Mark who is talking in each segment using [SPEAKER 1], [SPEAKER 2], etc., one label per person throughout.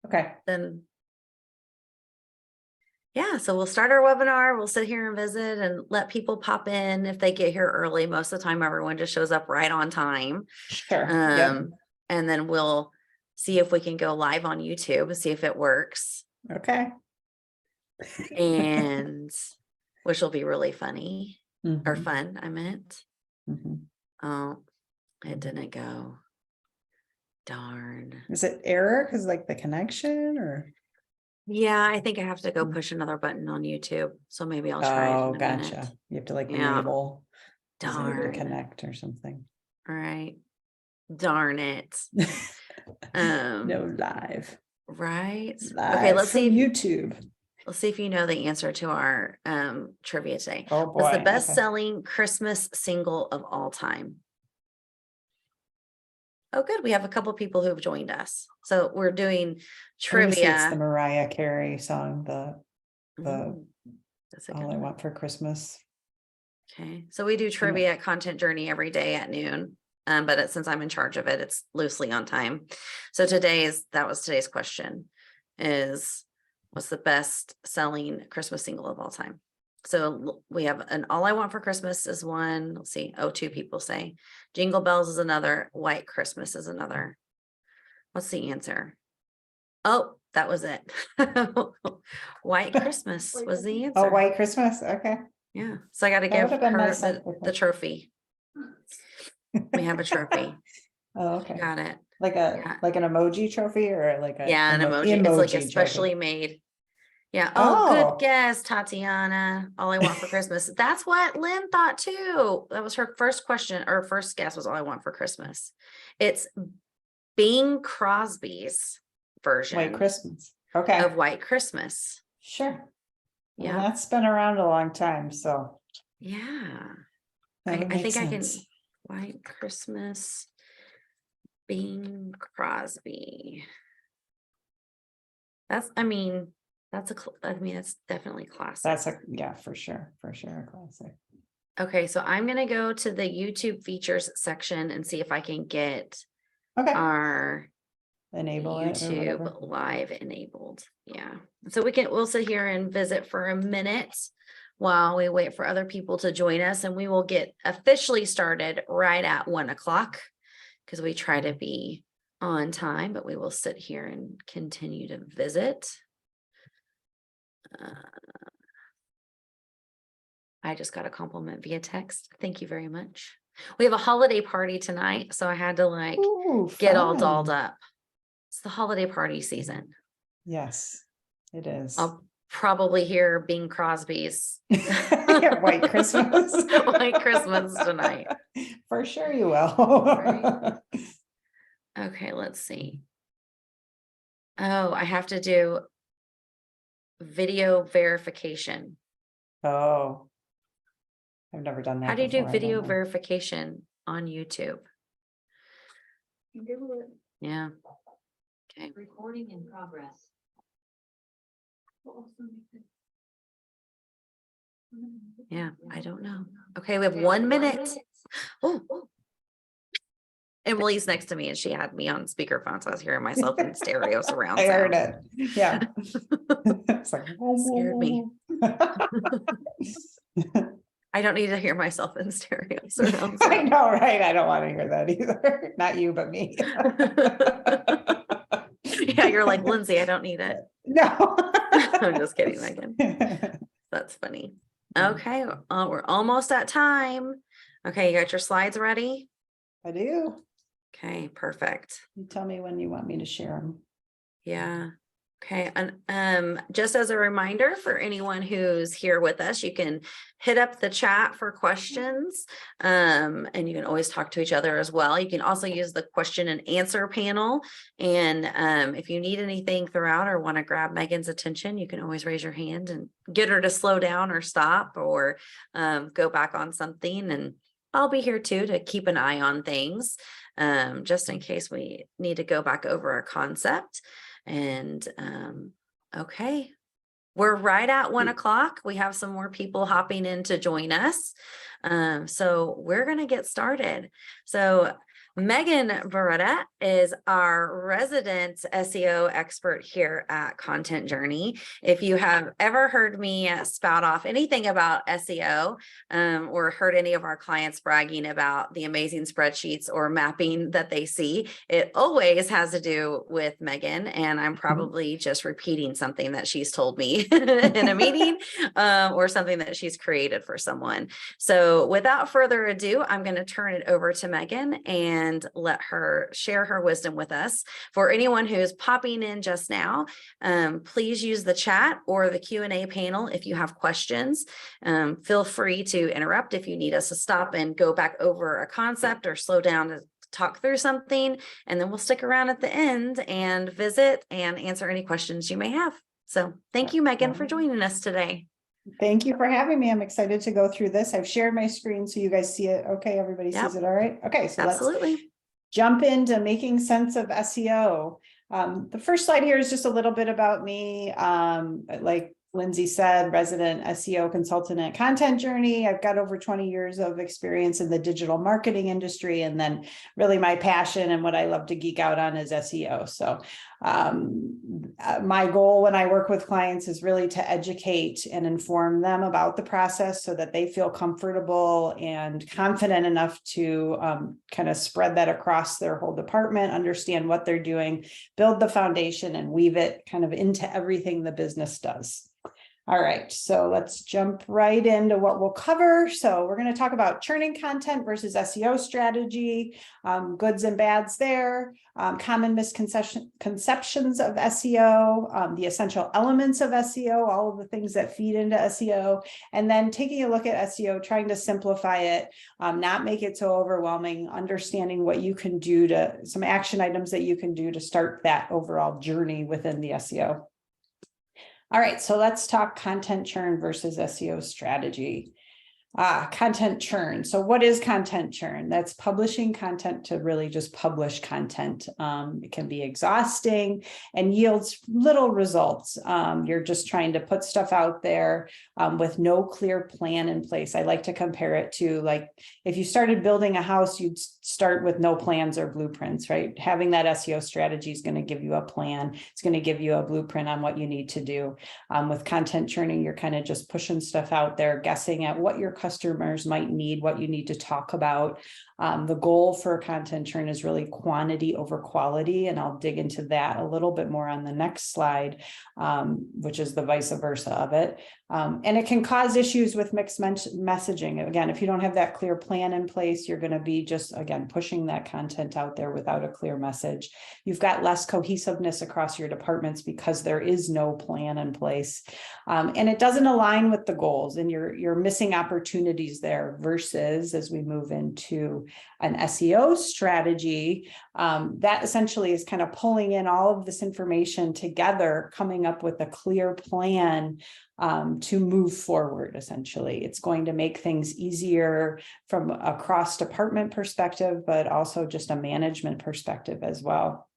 [SPEAKER 1] Okay.
[SPEAKER 2] then yeah, so we'll start our webinar. We'll sit here and visit and let people pop in if they get here early. Most of the time, everyone just shows up right on time.
[SPEAKER 1] Sure. Yep.
[SPEAKER 2] And then we'll see if we can go live on YouTube and see if it works.
[SPEAKER 1] Okay.
[SPEAKER 2] And which will be really funny or
[SPEAKER 1] Mhm.
[SPEAKER 2] fun, I meant.
[SPEAKER 1] Mhm.
[SPEAKER 2] Oh, it didn't go. Darn.
[SPEAKER 1] Is it error because like the connection or?
[SPEAKER 2] Yeah, I think I have to go
[SPEAKER 1] Mm.
[SPEAKER 2] push another button on YouTube. So maybe I'll try it
[SPEAKER 1] Oh,
[SPEAKER 2] in a
[SPEAKER 1] gotcha.
[SPEAKER 2] minute.
[SPEAKER 1] You have to like
[SPEAKER 2] Yeah.
[SPEAKER 1] enable disable
[SPEAKER 2] Darn.
[SPEAKER 1] connect or something.
[SPEAKER 2] All right. Darn it.
[SPEAKER 1] No live.
[SPEAKER 2] Right.
[SPEAKER 1] Live
[SPEAKER 2] Okay, let's
[SPEAKER 1] from
[SPEAKER 2] see.
[SPEAKER 1] YouTube.
[SPEAKER 2] Let's see if you know the answer to our trivia today.
[SPEAKER 1] Oh
[SPEAKER 2] What's the
[SPEAKER 1] boy.
[SPEAKER 2] best-selling Christmas single of all time? Oh, good. We have a couple people who have joined us. So we're doing
[SPEAKER 1] I'm gonna say it's the
[SPEAKER 2] trivia.
[SPEAKER 1] Mariah Carey song, the
[SPEAKER 2] That's a
[SPEAKER 1] All
[SPEAKER 2] good
[SPEAKER 1] I
[SPEAKER 2] one.
[SPEAKER 1] Want for Christmas.
[SPEAKER 2] Okay. So we do trivia at Content Journey every day at noon. But since I'm in charge of it, it's loosely on time. So that was today's question is what's the best selling Christmas single of all time? So we have an All I Want for Christmas is one. Let's see. Oh, two people say Jingle Bells is another. White Christmas is another. What's the answer? Oh, that was it. White Christmas was the answer.
[SPEAKER 1] Oh, White Christmas. Okay.
[SPEAKER 2] Yeah. So I got to
[SPEAKER 1] That
[SPEAKER 2] give
[SPEAKER 1] would have been
[SPEAKER 2] her
[SPEAKER 1] nice
[SPEAKER 2] the trophy. We have a trophy.
[SPEAKER 1] Oh, okay.
[SPEAKER 2] Got it.
[SPEAKER 1] Like an emoji trophy or like a
[SPEAKER 2] an emoji. It's like
[SPEAKER 1] trophy?
[SPEAKER 2] especially made. Yeah.
[SPEAKER 1] Oh.
[SPEAKER 2] Good guess, Tatiana. All I Want for Christmas. That's what Lynn thought too. That was her first question or first guess was All I Want for Christmas. It's Bing Crosby's version
[SPEAKER 1] White Christmas. Okay.
[SPEAKER 2] of White Christmas.
[SPEAKER 1] Sure.
[SPEAKER 2] Yeah.
[SPEAKER 1] Well, that's been around a long time. So
[SPEAKER 2] yeah.
[SPEAKER 1] I think
[SPEAKER 2] I can White Christmas. Bing Crosby. That's definitely classic.
[SPEAKER 1] That's for sure a classic.
[SPEAKER 2] Okay, so I'm gonna go to the YouTube features section and see if I can get our
[SPEAKER 1] enable
[SPEAKER 2] YouTube live enabled. Yeah, so we'll sit here and visit for a minute while we wait for other people to join us, and we will get officially started right at 1 o'clock because we try to be on time, but we will sit here and continue to visit. I just got a compliment via text. Thank you very much. We have a holiday party tonight, so I had to get all dolled up. It's the holiday party season.
[SPEAKER 1] Yes, it is.
[SPEAKER 2] I'll probably hear Bing Crosby's
[SPEAKER 1] White Christmas.
[SPEAKER 2] White Christmas tonight.
[SPEAKER 1] For sure you will.
[SPEAKER 2] Right? Okay, let's see. Oh, I have to do video verification.
[SPEAKER 1] Oh, I've never done that.
[SPEAKER 2] How do you do video verification on YouTube? Yeah. Okay.
[SPEAKER 3] Recording in progress.
[SPEAKER 2] Yeah, I don't know. Okay, we have 1 minute. Oh. Emily's next to me and she had me on speakerphone, so I was hearing myself in stereo surround sound.
[SPEAKER 1] I heard it. Yeah. It's like,
[SPEAKER 2] scared me. I don't need to hear myself in stereo surround sound.
[SPEAKER 1] I know, right? I don't want to hear that either. Not you, but me.
[SPEAKER 2] Yeah, you're like, Lindsay, I don't need it.
[SPEAKER 1] No.
[SPEAKER 2] I'm just kidding, Megan. That's funny. Okay, we're almost at time. Okay, you got your slides ready?
[SPEAKER 1] I do.
[SPEAKER 2] Okay, perfect.
[SPEAKER 1] You tell me when you want me to share them.
[SPEAKER 2] Yeah. Okay. And just as a reminder for anyone who's here with us, you can hit up the chat for questions. And you can always talk to each other as well. You can also use the question and answer panel. And if you need anything throughout or want to grab Megan's attention, you can always raise your hand and get her to slow down or stop or go back on something. And I'll be here too to keep an eye on things, just in case we need to go back over a concept. And okay, we're right at 1 o'clock. We have some more people hopping in to join us. So we're going to get started. So Megan Beretta is our resident SEO expert here at Content Journey. If you have ever heard me spout off anything about SEO, or heard any of our clients bragging about the amazing spreadsheets or mapping that they see, it always has to do with Megan. And I'm probably just repeating something that she's told me in a meeting, or something that she's created for someone. So without further ado, I'm going to turn it over to Megan and let her share her wisdom with us. For anyone who's popping in just now, please use the chat or the Q&A panel if you have questions. Feel free to interrupt if you need us to stop and go back over a concept or slow down to talk through something, and then we'll stick around at the end and visit and answer any questions you may have. So thank you, Megan, for joining us today.
[SPEAKER 1] Thank you for having me. I'm excited to go through this. I've shared my screen so you guys see it. Okay, everybody sees it all right? Okay, so
[SPEAKER 2] Absolutely.
[SPEAKER 1] Let's jump into making sense of SEO. The first slide here is just a little bit about me. Like Lindsay said, resident SEO consultant at Content Journey. I've got over 20 years of experience in the digital marketing industry, and then really my passion and what I love to geek out on is SEO. So my goal when I work with clients is really to educate and inform them about the process so that they feel comfortable and confident enough to kind of spread that across their whole department, understand what they're doing, build the foundation, and weave it kind of into everything the business does. All right, so let's jump right into what we'll cover. So we're going to talk about churning content versus SEO strategy, goods and bads there, common misconceptions of SEO, the essential elements of SEO, all of the things that feed into SEO, and then taking a look at SEO, trying to simplify it, not make it so overwhelming, understanding what you can do to, some action items that you can do to start that overall journey within the SEO. All right, so let's talk content churn versus SEO strategy. Content churn. So what is content churn? That's publishing content to really just publish content. It can be exhausting and yields little results. You're just trying to put stuff out there with no clear plan in place. I like to compare it to, like, if you started building a house, you'd start with no plans or blueprints, right? Having that SEO strategy is going to give you a plan. It's going to give you a blueprint on what you need to do. With content churning, you're kind of just pushing stuff out there, guessing at what your customers might need, what you need to talk about. The goal for content churn is really quantity over quality, and I'll dig into that a little bit more on the next slide, which is the vice versa of it. And it can cause issues with mixed messaging. Again, if you don't have that clear plan in place, you're going to be just, again, pushing that content out there without a clear message. You've got less cohesiveness across your departments because there is no plan in place. And it doesn't align with the goals, and you're missing opportunities there, versus as we move into an SEO strategy, that essentially is kind of pulling in all of this information together, coming up with a clear plan to move forward. Essentially, it's going to make things easier from a cross department perspective, but also just a management perspective as well.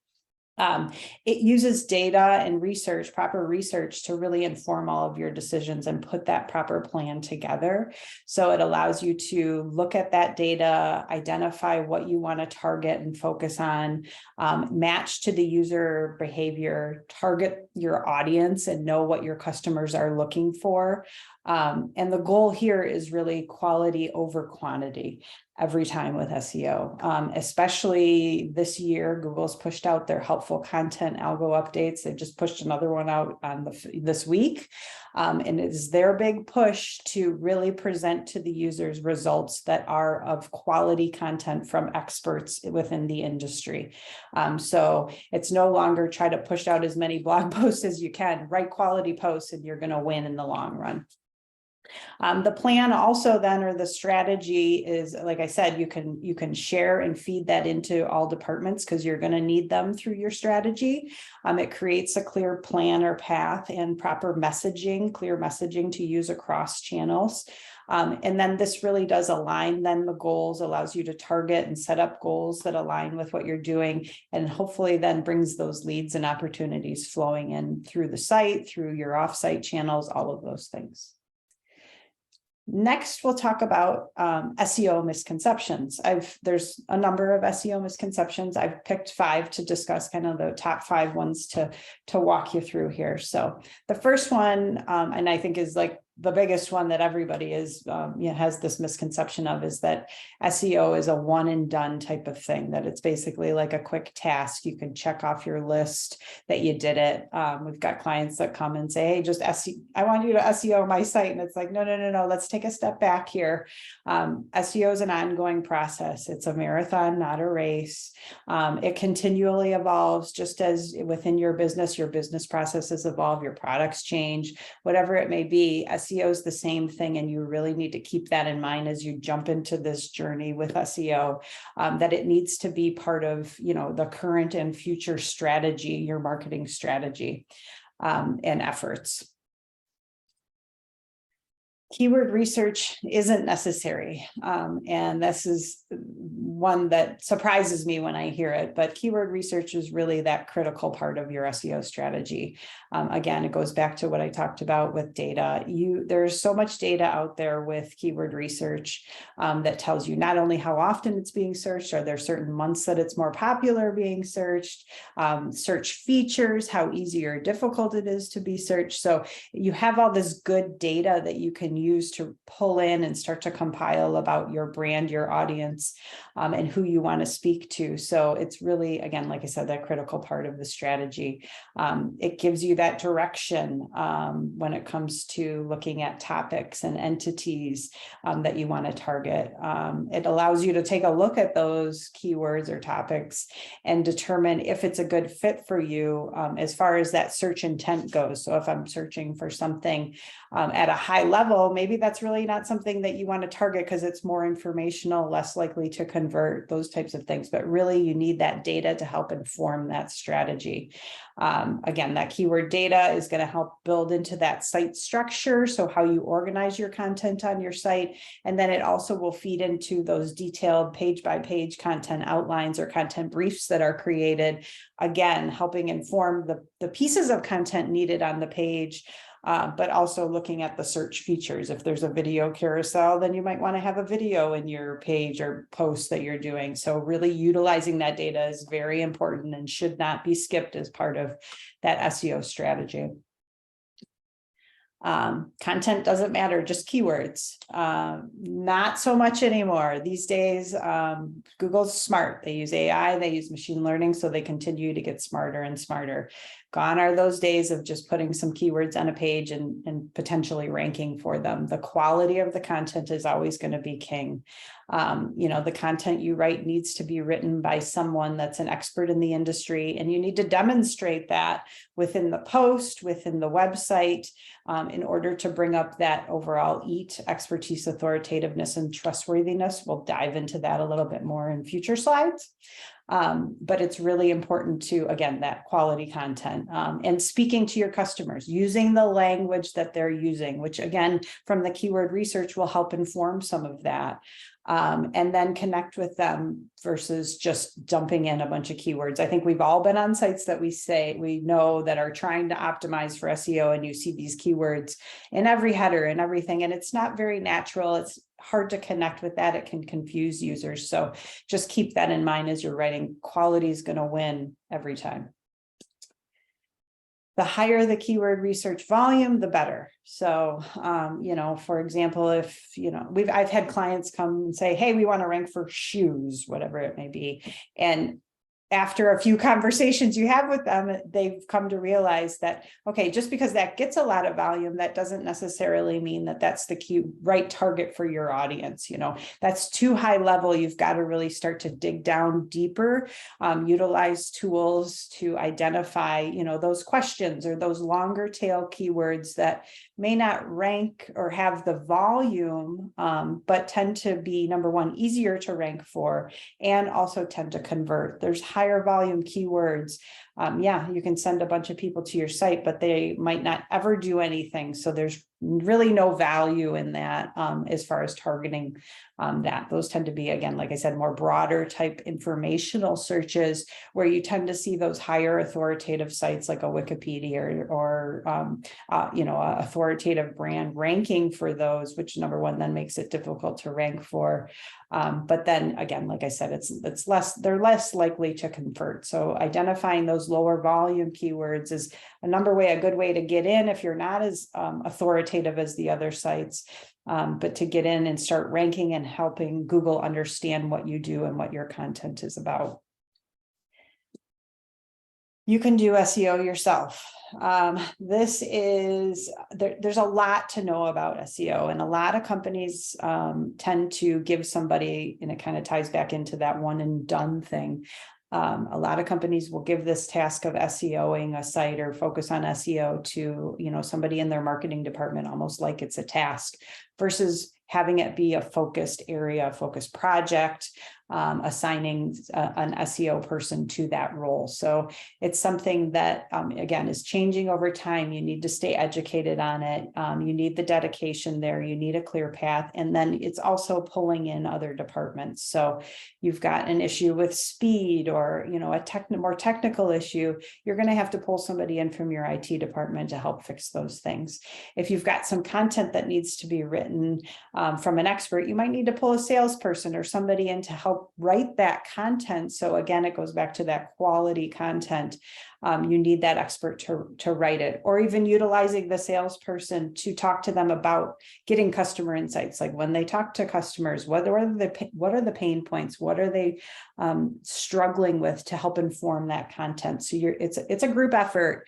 [SPEAKER 1] It uses data and research, proper research, to really inform all of your decisions and put that proper plan together. So it allows you to look at that data, identify what you want to target and focus on, match to the user behavior, target your audience, and know what your customers are looking for. And the goal here is really quality over quantity every time with SEO. Especially this year, Google's pushed out their helpful content algo updates. They just pushed another one out on this week. And it is their big push to really present to the users results that are of quality content from experts within the industry. So it's no longer try to push out as many blog posts as you can, write quality posts, and you're going to win in the long run. The plan also then, or the strategy is, like I said, you can share and feed that into all departments because you're going to need them through your strategy. It creates a clear plan or path and proper messaging, clear messaging to use across channels. And then this really does align then the goals, allows you to target and set up goals that align with what you're doing, and hopefully then brings those leads and opportunities flowing in through the site, through your offsite channels, all of those things. Next, we'll talk about SEO misconceptions. There's a number of SEO misconceptions. I've picked 5 to discuss, kind of the top 5 ones to walk you through here. So the first one, and I think is like the biggest one that everybody has this misconception of, is that SEO is a one and done type of thing, that it's basically like a quick task. You can check off your list that you did it. We've got clients that come and say, hey, just I want you to SEO my site. And it's like, no, let's take a step back here. SEO is an ongoing process. It's a marathon, not a race. It continually evolves, just as within your business processes evolve, your products change, whatever it may be. SEO is the same thing, and you really need to keep that in mind as you jump into this journey with SEO, that it needs to be part of, the current and future strategy, your marketing strategy, and efforts. Keyword research isn't necessary. And this is one that surprises me when I hear it, but keyword research is really that critical part of your SEO strategy. Again, it goes back to what I talked about with data. There's so much data out there with keyword research that tells you not only how often it's being searched, are there certain months that it's more popular being searched, search features, how easy or difficult it is to be searched. So you have all this good data that you can use to pull in and start to compile about your brand, your audience, and who you want to speak to. So it's really, again, like I said, that critical part of the strategy. It gives you that direction when it comes to looking at topics and entities that you want to target. It allows you to take a look at those keywords or topics and determine if it's a good fit for you as far as that search intent goes. So if I'm searching for something at a high level, maybe that's really not something that you want to target because it's more informational, less likely to convert, those types of things. But really, you need that data to help inform that strategy. Again, that keyword data is going to help build into that site structure, so how you organize your content on your site. And then it also will feed into those detailed page-by-page content outlines or content briefs that are created, again, helping inform the pieces of content needed on the page. But also looking at the search features. If there's a video carousel, then you might want to have a video in your page or post that you're doing. So really utilizing that data is very important and should not be skipped as part of that SEO strategy. Content doesn't matter, just keywords. Not so much anymore. These days, Google's smart. They use AI, they use machine learning, so they continue to get smarter and smarter. Gone are those days of just putting some keywords on a page and potentially ranking for them. The quality of the content is always going to be king. The content you write needs to be written by someone that's an expert in the industry, and you need to demonstrate that within the post, within the website, in order to bring up that overall EAT, expertise, authoritativeness, and trustworthiness. We'll dive into that a little bit more in future slides. But it's really important to, again, that quality content, and speaking to your customers, using the language that they're using, which again, from the keyword research will help inform some of that. And then connect with them versus just dumping in a bunch of keywords. I think we've all been on sites that we know that are trying to optimize for SEO, and you see these keywords in every header and everything, and it's not very natural. It's hard to connect with that. It can confuse users. So just keep that in mind as you're writing. Quality is going to win every time. The higher the keyword research volume, the better. So, for example, if, I've had clients come and say, hey, we want to rank for shoes, whatever it may be. And after a few conversations you have with them, they've come to realize that, okay, just because that gets a lot of volume, that doesn't necessarily mean that that's the right target for your audience. That's too high level. You've got to really start to dig down deeper, utilize tools to identify, those questions or those longer tail keywords that may not rank or have the volume, but tend to be, number one, easier to rank for, and also tend to convert. There's higher volume keywords yeah, you can send a bunch of people to your site, but they might not ever do anything. So there's really no value in that as far as targeting that. Those tend to be, again, like I said, more broader type informational searches where you tend to see those higher authoritative sites like a Wikipedia or you know, a authoritative brand ranking for those, which number one then makes it difficult to rank for. But then again, like I said, they're less likely to convert. So identifying those lower volume keywords is a good way to get in if you're not as authoritative as the other sites, but to get in and start ranking and helping Google understand what you do and what your content is about. You can do SEO yourself. There's a lot to know about SEO, and a lot of companies tend to give somebody, and it kind of ties back into that one and done thing. A lot of companies will give this task of SEOing a site or focus on SEO to, you know, somebody in their marketing department, almost like it's a task, versus having it be a focused area, a focused project, assigning an SEO person to that role. So it's something that, again, is changing over time. You need to stay educated on it. You need the dedication there. You need a clear path. And then it's also pulling in other departments. So you've got an issue with speed or, you know, a more technical issue, you're going to have to pull somebody in from your IT department to help fix those things. If you've got some content that needs to be written from an expert, you might need to pull a salesperson or somebody in to help write that content. So again, it goes back to that quality content. You need that expert to write it, or even utilizing the salesperson to talk to them about getting customer insights. Like when they talk to customers, what are the pain points? What are they struggling with to help inform that content? So it's a group effort.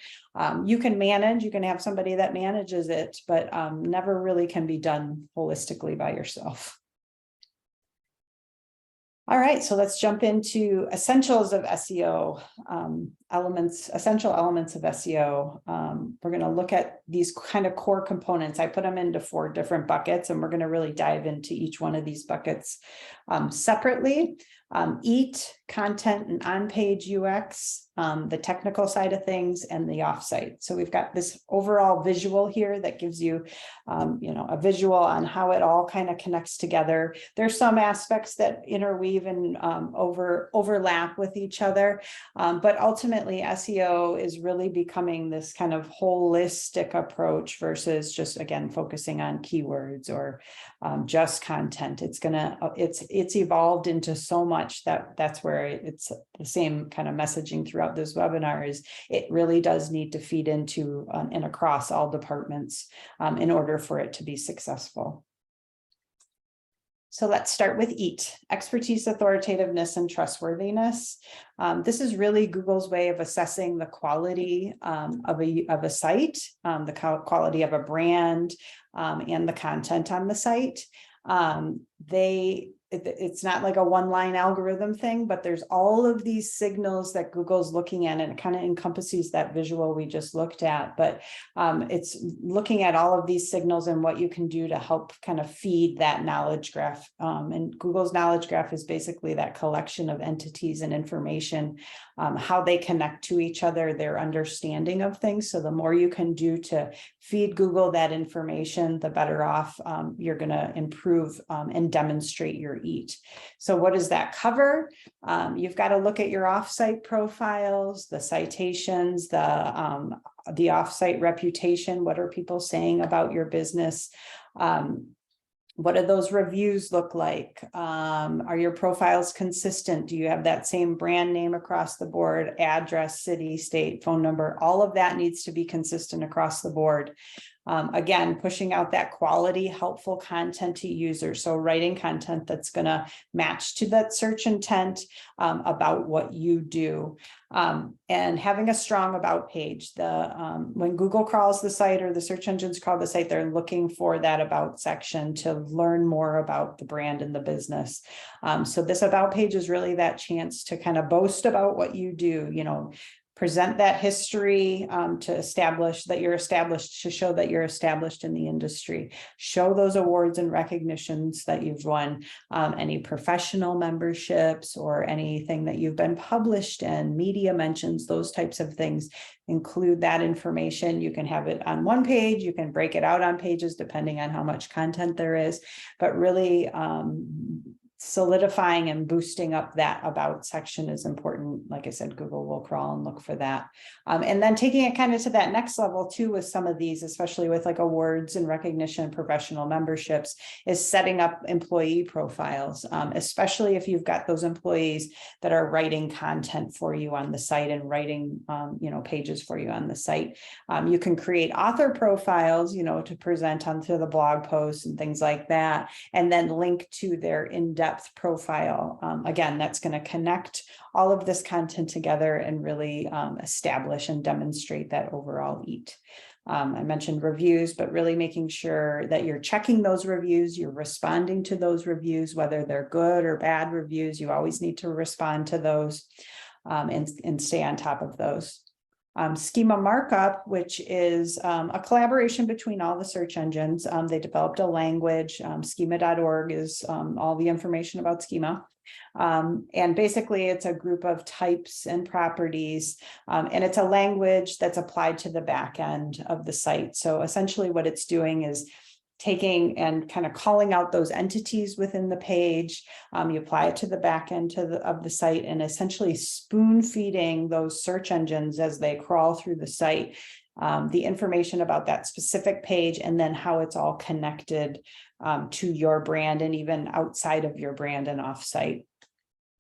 [SPEAKER 1] You can have somebody that manages it, but never really can be done holistically by yourself. All right, so let's jump into essentials of SEO, essential elements of SEO. We're going to look at these kind of core components. I put them into 4 different buckets, and we're going to really dive into each one of these buckets separately. EAT, content and on-page UX, the technical side of things, and the offsite. So we've got this overall visual here that gives you, you know, a visual on how it all kind of connects together. There's some aspects that interweave and overlap with each other, but ultimately SEO is really becoming this kind of holistic approach versus just, again, focusing on keywords or just content. It's evolved into so much that's where it's the same kind of messaging throughout this webinar. Is it really does need to feed into and across all departments in order for it to be successful. So let's start with EAT, expertise, authoritativeness, and trustworthiness. This is really Google's way of assessing the quality of a site, the quality of a brand, and the content on the site. It's not like a one-line algorithm thing, but there's all of these signals that Google's looking at, and it kind of encompasses that visual we just looked at. But it's looking at all of these signals and what you can do to help kind of feed that knowledge graph. And Google's knowledge graph is basically that collection of entities and information, how they connect to each other, their understanding of things. So the more you can do to feed Google that information, the better off you're going to improve and demonstrate your EAT. So what does that cover? You've got to look at your offsite profiles, the citations, the offsite reputation. What are people saying about your business? What do those reviews look like? Are your profiles consistent? Do you have that same brand name across the board, address, city, state, phone number? All of that needs to be consistent across the board. Again, pushing out that quality, helpful content to users. So writing content that's going to match to that search intent about what you do. And having a strong about page. When Google crawls the site or the search engines crawl the site, they're looking for that about section to learn more about the brand and the business. So this about page is really that chance to kind of boast about what you do, you know, present that history to establish that you're established, to show that you're established in the industry. Show those awards and recognitions that you've won, any professional memberships or anything that you've been published in, media mentions, those types of things. Include that information. You can have it on one page, you can break it out on pages depending on how much content there is, but really solidifying and boosting up that about section is important. Like I said, Google will crawl and look for that. And then taking it kind of to that next level too with some of these, especially with like awards and recognition, professional memberships, is setting up employee profiles, especially if you've got those employees that are writing content for you on the site and writing, pages for you on the site. You can create author profiles, to present onto the blog posts and things like that, and then link to their in-depth profile. Again, that's going to connect all of this content together and really establish and demonstrate that overall EAT. I mentioned reviews, but really making sure that you're checking those reviews, you're responding to those reviews, whether they're good or bad reviews. You always need to respond to those and stay on top of those. Schema markup, which is a collaboration between all the search engines. They developed a language. Schema.org is all the information about schema. And basically it's a group of types and properties, and it's a language that's applied to the back end of the site. So essentially what it's doing is taking and kind of calling out those entities within the page. You apply it to the back end of the site and essentially spoon feeding those search engines as they crawl through the site, the information about that specific page, and then how it's all connected to your brand and even outside of your brand and offsite.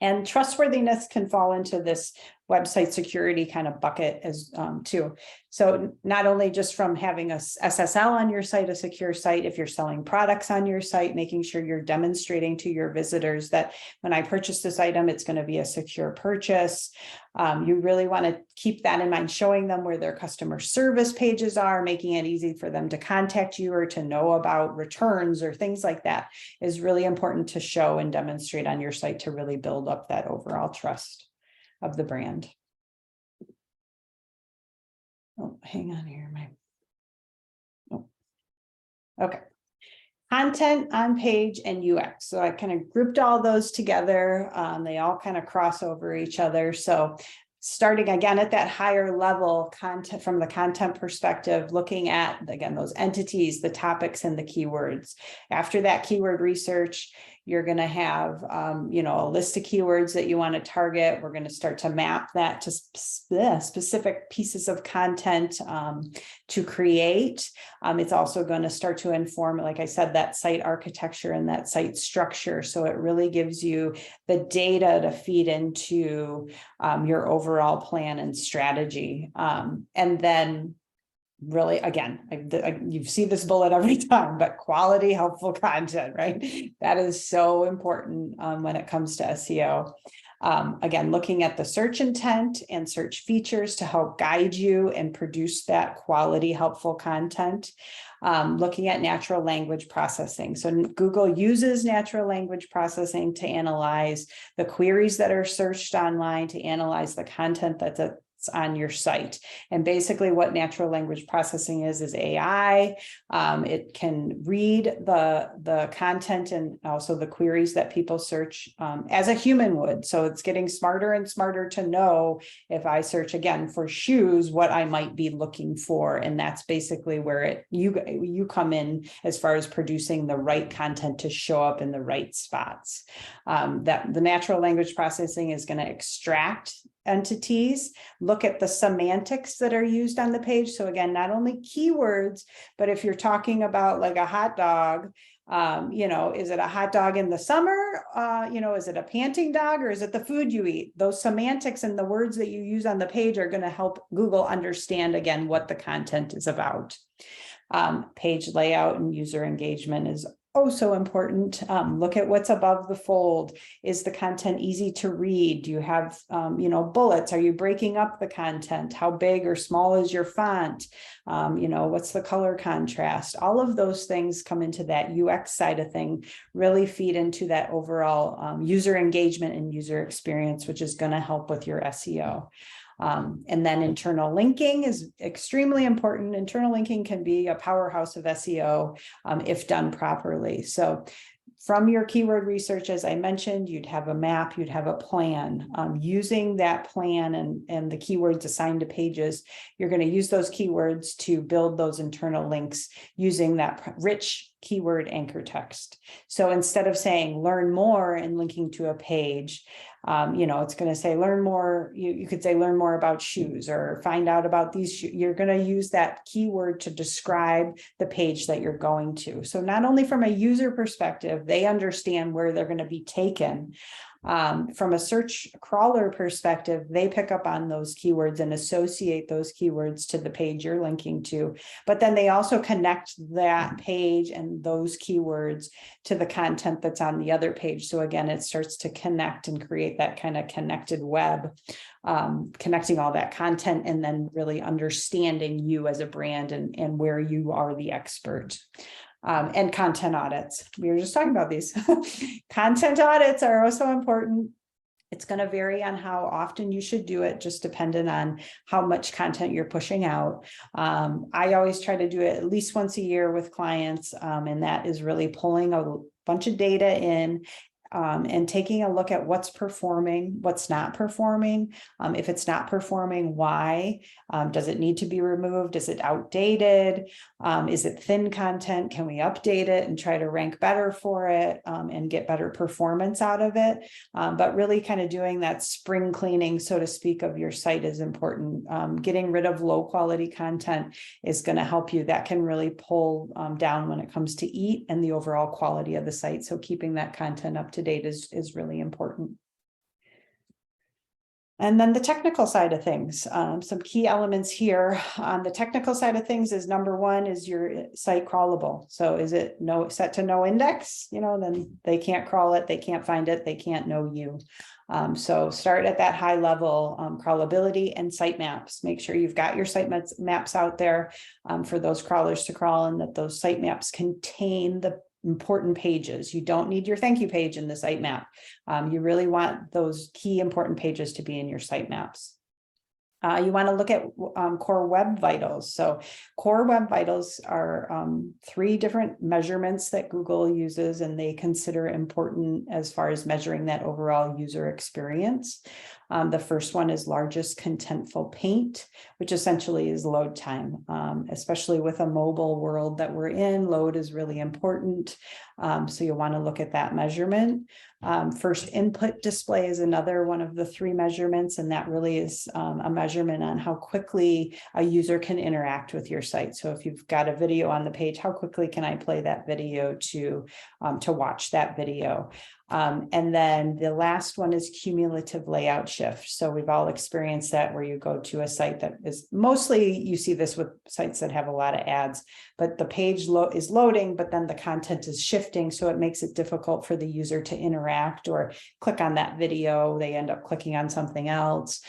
[SPEAKER 1] And trustworthiness can fall into this website security kind of bucket as too. So not only just from having a SSL on your site, a secure site, if you're selling products on your site, making sure you're demonstrating to your visitors that when I purchase this item, it's going to be a secure purchase. You really want to keep that in mind, showing them where their customer service pages are, making it easy for them to contact you or to know about returns or things like that is really important to show and demonstrate on your site to really build up that overall trust of the brand. Oh, hang on here. Okay. Content on page and UX. So I kind of grouped all those together. They all kind of cross over each other. So starting again at that higher level content from the content perspective, looking at, again, those entities, the topics, and the keywords. After that keyword research, you're going to have, a list of keywords that you want to target. We're going to start to map that to specific pieces of content to create. It's also going to start to inform, like I said, that site architecture and that site structure. So it really gives you the data to feed into your overall plan and strategy. And then really, again, you see this bullet every time, but quality, helpful content, right? That is so important when it comes to SEO. Again, looking at the search intent and search features to help guide you and produce that quality, helpful content. Looking at natural language processing. So Google uses natural language processing to analyze the queries that are searched online, to analyze the content that's on your site. And basically what natural language processing is AI. It can read the content and also the queries that people search as a human would. So it's getting smarter and smarter to know if I search again for shoes, what I might be looking for. And that's basically where you come in as far as producing the right content to show up in the right spots. That the natural language processing is going to extract entities, look at the semantics that are used on the page. So again, not only keywords, but if you're talking about like a hot dog, is it a hot dog in the summer? Is it a panting dog, or is it the food you eat? Those semantics and the words that you use on the page are going to help Google understand, again, what the content is about. Page layout and user engagement is so important. Look at what's above the fold. Is the content easy to read? Do you have, bullets? Are you breaking up the content? How big or small is your font? What's the color contrast? All of those things come into that UX side of thing, really feed into that overall user engagement and user experience, which is going to help with your SEO. And then internal linking is extremely important. Internal linking can be a powerhouse of SEO if done properly. So from your keyword research, as I mentioned, you'd have a map, you'd have a plan. Using that plan and the keywords assigned to pages, you're going to use those keywords to build those internal links using that rich keyword anchor text. So instead of saying learn more and linking to a page, it's going to say learn more. You could say learn more about shoes or find out about these shoes. You're going to use that keyword to describe the page that you're going to. So not only from a user perspective, they understand where they're going to be taken. From a search crawler perspective, they pick up on those keywords and associate those keywords to the page you're linking to, but then they also connect that page and those keywords to the content that's on the other page. So again, it starts to connect and create that kind of connected web, connecting all that content and then really understanding you as a brand and where you are the expert. And content audits. We were just talking about these. Content audits are also important. It's going to vary on how often you should do it, just dependent on how much content you're pushing out. I always try to do it at least once a year with clients, and that is really pulling a bunch of data in and taking a look at what's performing, what's not performing. If it's not performing, why? Does it need to be removed? Is it outdated? Is it thin content? Can we update it and try to rank better for it and get better performance out of it? But really kind of doing that spring cleaning, so to speak, of your site is important. Getting rid of low quality content is going to help you. That can really pull down when it comes to EAT and the overall quality of the site. So keeping that content up to date is really important. And then the technical side of things, some key elements here on the technical side of things is number one, is your site crawlable? So is it set to no index? Then they can't crawl it, they can't find it, they can't know you. So start at that high level crawlability and site maps. Make sure you've got your site maps out there for those crawlers to crawl, and that those site maps contain the important pages. You don't need your thank you page in the site map. You really want those key important pages to be in your site maps. You want to look at core web vitals. So core web vitals are 3 different measurements that Google uses, and they consider important as far as measuring that overall user experience. The first one is largest contentful paint, which essentially is load time, especially with a mobile world that we're in. Load is really important. So you'll want to look at that measurement. First input display is another one of the 3 measurements, and that really is a measurement on how quickly a user can interact with your site. So if you've got a video on the page, how quickly can I play that video to watch that video? And then the last one is cumulative layout shift. So we've all experienced that, where you go to a site that is mostly, you see this with sites that have a lot of ads, but the page is loading, but then the content is shifting. So it makes it difficult for the user to interact or click on that video. They end up clicking on something else.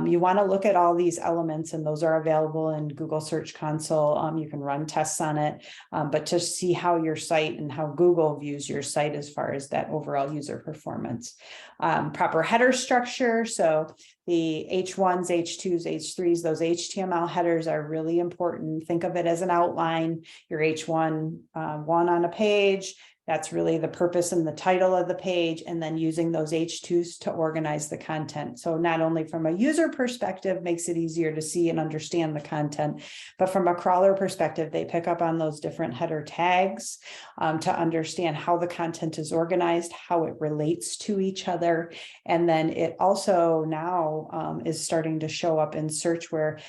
[SPEAKER 1] You want to look at all these elements, and those are available in Google Search Console. You can run tests on it, but to see how your site and how Google views your site as far as that overall user performance. Proper header structure. So the H1s, H2s, H3s, those HTML headers are really important. Think of it as an outline. Your H1 one on a page, that's really the purpose and the title of the page, and then using those H2s to organize the content. So not only from a user perspective makes it easier to see and understand the content, but from a crawler perspective, they pick up on those different header tags to understand how the content is organized, how it relates to each other. And then it also now is starting to show up in search, where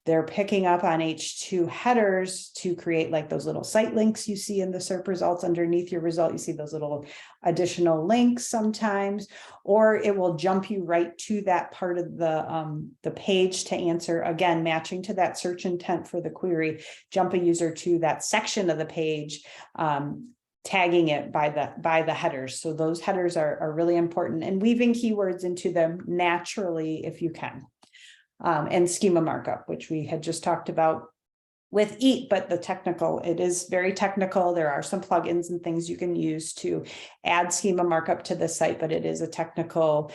[SPEAKER 1] they're picking up on H2 headers to create like those little site links you see in the SERP results. Underneath your result, you see those little additional links sometimes, or it will jump you right to that part of the page to answer, again, matching to that search intent for the query, jump a user to that section of the page, tagging it by the headers. So those headers are really important, and weaving keywords into them naturally if you can. And schema markup, which we had just talked about with EAT, but it is very technical. There are some plugins and things you can use to add schema markup to the site, but it is a technical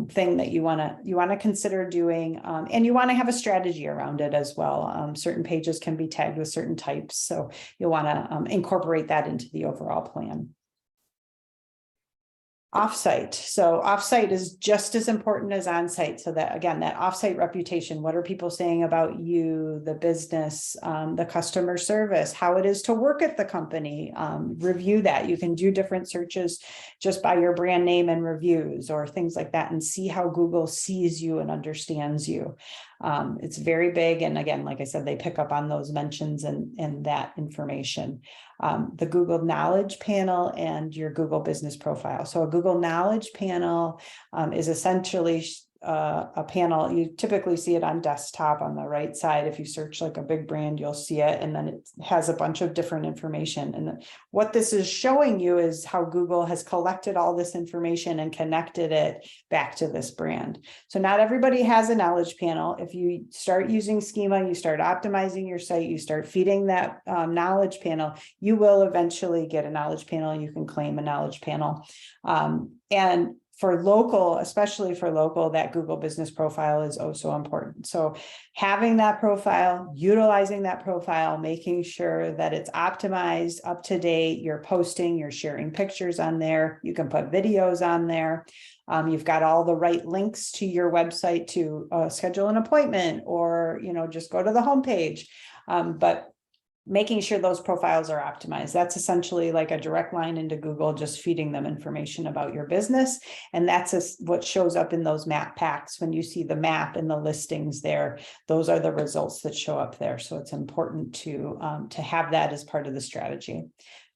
[SPEAKER 1] thing that you want to consider doing, and you want to have a strategy around it as well. Certain pages can be tagged with certain types, so you'll want to incorporate that into the overall plan. Offsite. So offsite is just as important as onsite. So that, again, that offsite reputation, what are people saying about you, the business, the customer service, how it is to work at the company, review that. You can do different searches just by your brand name and reviews or things like that, and see how Google sees you and understands you. It's very big. And again, like I said, they pick up on those mentions and that information. The Google Knowledge Panel and your Google Business Profile. So a Google Knowledge Panel is essentially a panel. You typically see it on desktop on the right side. If you search like a big brand, you'll see it, and then it has a bunch of different information. And what this is showing you is how Google has collected all this information and connected it back to this brand. So not everybody has a knowledge panel. If you start using schema, you start optimizing your site, you start feeding that knowledge panel, you will eventually get a knowledge panel. You can claim a knowledge panel. And for local, especially for local, that Google Business Profile is also important. So having that profile, utilizing that profile, making sure that it's optimized, up to date, you're posting, you're sharing pictures on there, you can put videos on there. You've got all the right links to your website to schedule an appointment or, just go to the homepage. But making sure those profiles are optimized. That's essentially like a direct line into Google, just feeding them information about your business. And that's what shows up in those map packs. When you see the map and the listings there, those are the results that show up there. So it's important to have that as part of the strategy.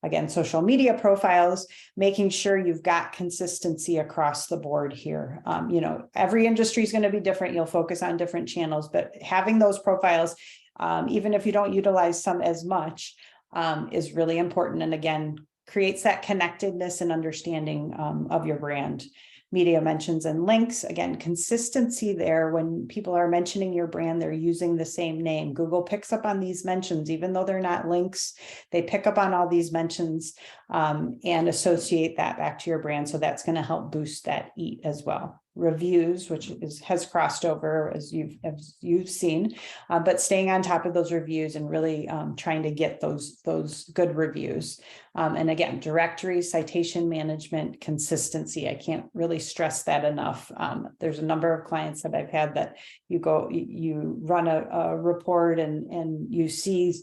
[SPEAKER 1] Again, social media profiles, making sure you've got consistency across the board here. Every industry is going to be different. You'll focus on different channels, but having those profiles, even if you don't utilize some as much, is really important. And again, creates that connectedness and understanding of your brand. Media mentions and links, again, consistency there. When people are mentioning your brand, they're using the same name. Google picks up on these mentions, even though they're not links, they pick up on all these mentions and associate that back to your brand. So that's going to help boost that EAT as well. Reviews, which has crossed over as you've seen, but staying on top of those reviews and really trying to get those good reviews. And again, directory, citation management, consistency. I can't really stress that enough. There's a number of clients that I've had that you run a report and you see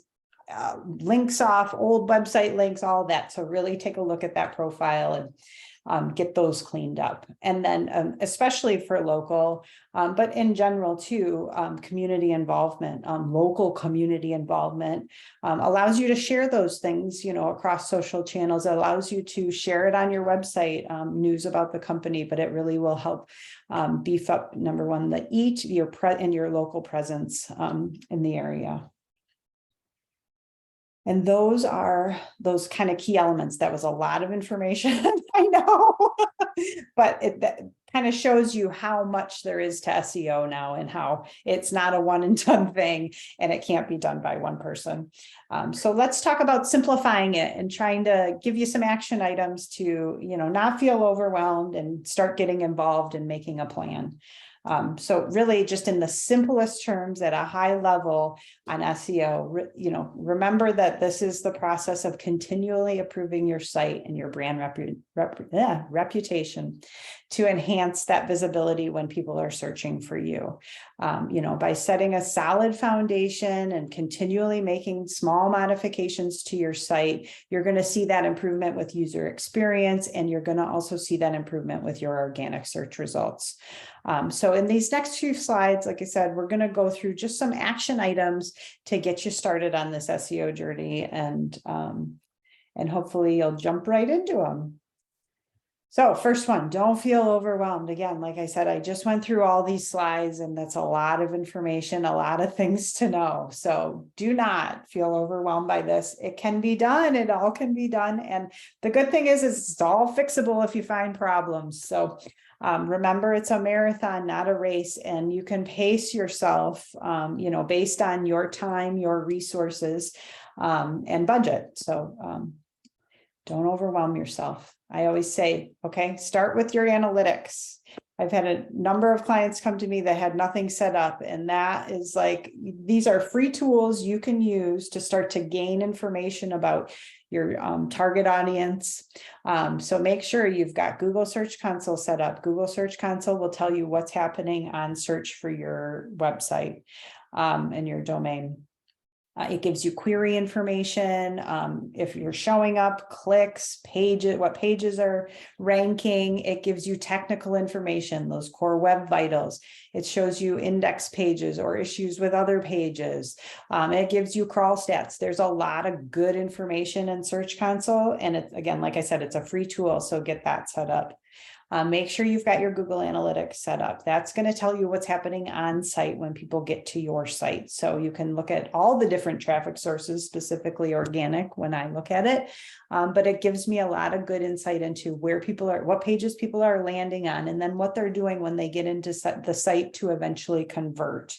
[SPEAKER 1] links off, old website links, all that. So really take a look at that profile and get those cleaned up. And then especially for local, but in general too, community involvement, local community involvement allows you to share those things, across social channels. It allows you to share it on your website, news about the company, but it really will help beef up, number one, the EAT, your local presence in the area. And those are those kind of key elements. That was a lot of information, I know, but that kind of shows you how much there is to SEO now and how it's not a one and done thing and it can't be done by one person. So let's talk about simplifying it and trying to give you some action items to, not feel overwhelmed and start getting involved in making a plan. So really just in the simplest terms at a high level on SEO, remember that this is the process of continually improving your site and your brand reputation to enhance that visibility when people are searching for you. By setting a solid foundation and continually making small modifications to your site, you're going to see that improvement with user experience, and you're going to also see that improvement with your organic search results. So in these next few slides, like I said, we're going to go through just some action items to get you started on this SEO journey, and hopefully you'll jump right into them. So first one, don't feel overwhelmed. Again, like I said, I just went through all these slides and that's a lot of information, a lot of things to know. So do not feel overwhelmed by this. It can be done. It all can be done. And the good thing is it's all fixable if you find problems. So Remember, it's a marathon, not a race, and you can pace yourself, based on your time, your resources, and budget. So don't overwhelm yourself. I always say, okay, start with your analytics. I've had a number of clients come to me that had nothing set up, and that is like, these are free tools you can use to start to gain information about your target audience. So make sure you've got Google Search Console set up. Google Search Console will tell you what's happening on search for your website and your domain. It gives you query information, if you're showing up, clicks, pages, what pages are ranking. It gives you technical information, those core web vitals. It shows you index pages or issues with other pages. It gives you crawl stats. There's a lot of good information in Search Console. And it's, again, like I said, it's a free tool, so get that set up. Make sure you've got your Google Analytics set up. That's going to tell you what's happening on site when people get to your site. So you can look at all the different traffic sources, specifically organic when I look at it. But it gives me a lot of good insight into where people are, what pages people are landing on, and then what they're doing when they get into the site to eventually convert.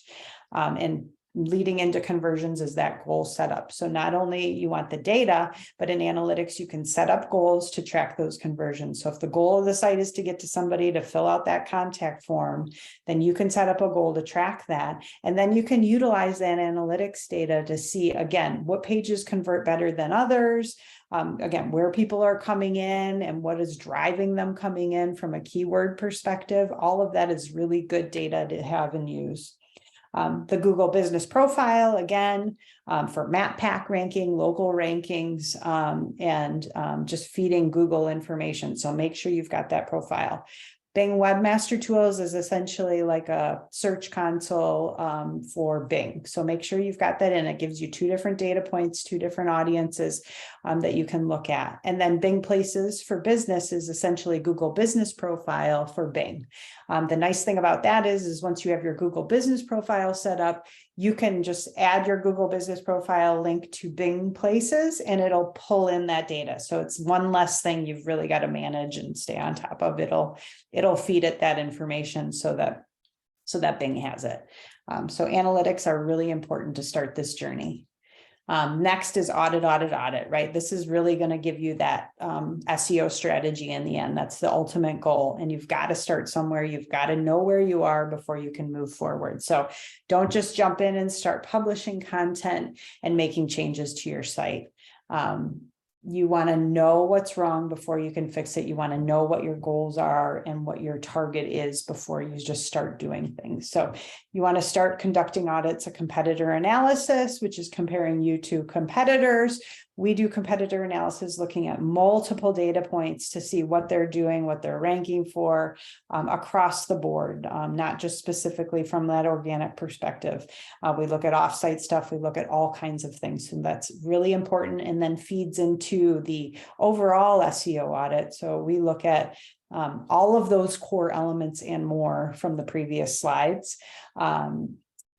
[SPEAKER 1] And leading into conversions is that goal setup. So not only you want the data, but in analytics, you can set up goals to track those conversions. So if the goal of the site is to get to somebody to fill out that contact form, then you can set up a goal to track that. And then you can utilize that analytics data to see, again, what pages convert better than others. Again, where people are coming in and what is driving them coming in from a keyword perspective. All of that is really good data to have and use. The Google Business Profile, again, for map pack ranking, local rankings, and just feeding Google information. So make sure you've got that profile. Bing Webmaster Tools is essentially like a search console for Bing. So make sure you've got that in. It gives you 2 different data points, 2 different audiences that you can look at. And then Bing Places for Business is essentially Google Business Profile for Bing. The nice thing about that is once you have your Google Business Profile set up, you can just add your Google Business Profile link to Bing Places and it'll pull in that data. So it's one less thing you've really got to manage and stay on top of. It'll feed it that information so that Bing has it. So analytics are really important to start this journey. Next is audit, right? This is really going to give you that SEO strategy in the end. That's the ultimate goal. And you've got to start somewhere. You've got to know where you are before you can move forward. So don't just jump in and start publishing content and making changes to your site. You want to know what's wrong before you can fix it. You want to know what your goals are and what your target is before you just start doing things. So you want to start conducting audits, a competitor analysis, which is comparing you to competitors. We do competitor analysis looking at multiple data points to see what they're doing, what they're ranking for across the board, not just specifically from that organic perspective. We look at offsite stuff. We look at all kinds of things. And that's really important and then feeds into the overall SEO audit. So we look at all of those core elements and more from the previous slides.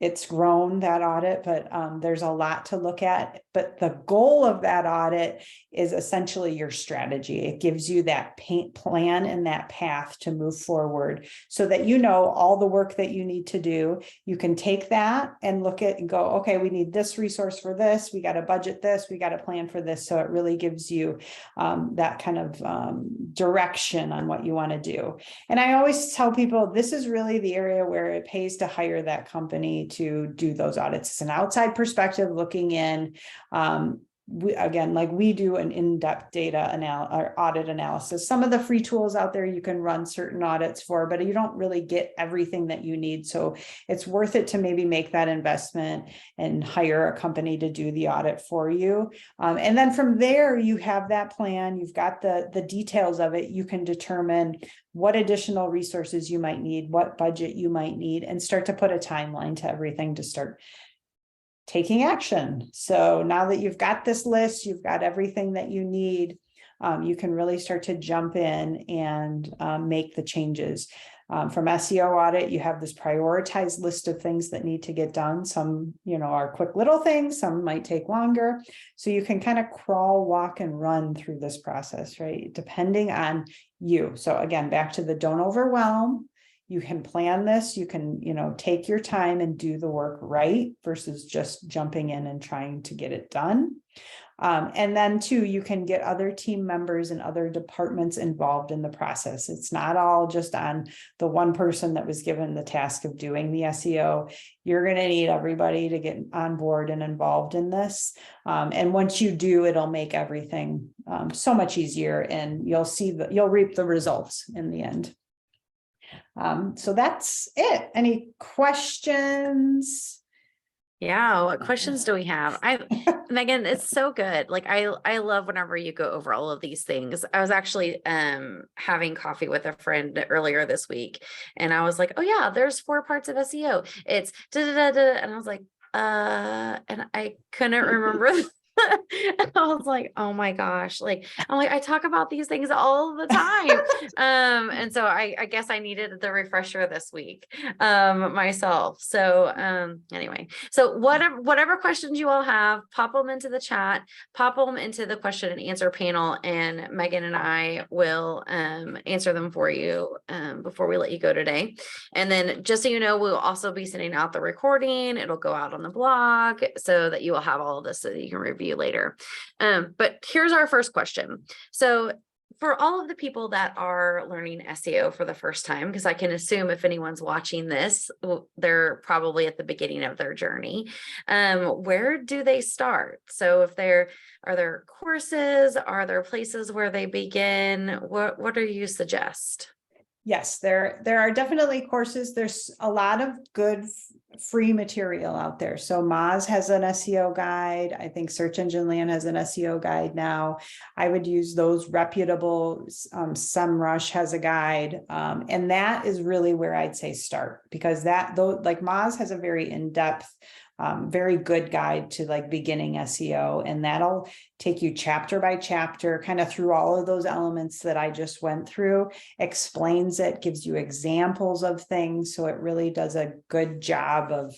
[SPEAKER 1] It's grown, that audit, but there's a lot to look at. But the goal of that audit is essentially your strategy. It gives you that plan and that path to move forward so that you know all the work that you need to do. You can take that and look at and go, okay, we need this resource for this. We got to budget this. We got to plan for this. So it really gives you that kind of direction on what you want to do. And I always tell people, this is really the area where it pays to hire that company to do those audits. It's an outside perspective looking in. We do an in-depth data audit analysis. Some of the free tools out there you can run certain audits for, but you don't really get everything that you need. So it's worth it to maybe make that investment and hire a company to do the audit for you. And then from there, you have that plan, you've got the details of it. You can determine what additional resources you might need, what budget you might need, and start to put a timeline to everything to start taking action. So now that you've got this list, you've got everything that you need, you can really start to jump in and make the changes. From SEO audit, you have this prioritized list of things that need to get done. Some, are quick little things, some might take longer. So you can kind of crawl, walk, and run through this process, right? Depending on you. So again, back to the don't overwhelm. You can plan this, you can, take your time and do the work right versus just jumping in and trying to get it done. And then too, you can get other team members and other departments involved in the process. It's not all just on the one person that was given the task of doing the SEO. You're going to need everybody to get on board and involved in this. And once you do, it'll make everything so much easier, and you'll reap the results in the end. So that's it. Any questions?
[SPEAKER 2] Yeah, what questions do we have? Megan, it's so good. Like I love whenever you go over all of these things. I was actually having coffee with a friend earlier this week, and I was like, oh yeah, there's 4 parts of SEO. It's da da da da, and I was like, and I couldn't remember. And I was like, oh my gosh, I talk about these things all the time. And so I guess I needed the refresher this week myself. So anyway, so whatever questions you all have, pop them into the chat, pop them into the question and answer panel, and Megan and I will answer them for you before we let you go today. And then just so you know, we'll also be sending out the recording. It'll go out on the blog so that you will have all of this so that you can review later. But here's our first question. So for all of the people that are learning SEO for the first time, because I can assume if anyone's watching this, they're probably at the beginning of their journey. Where do they start? So are there courses? Are there places where they begin? What do you suggest?
[SPEAKER 1] Yes, there are definitely courses. There's a lot of good free material out there. So Moz has an SEO guide. I think Search Engine Land has an SEO guide now. I would use those reputable. SEMrush has a guide. And that is really where I'd say start, because Moz has a very in-depth, very good guide to beginning SEO, and that'll take you chapter by chapter, kind of through all of those elements that I just went through, explains it, gives you examples of things. So it really does a good job of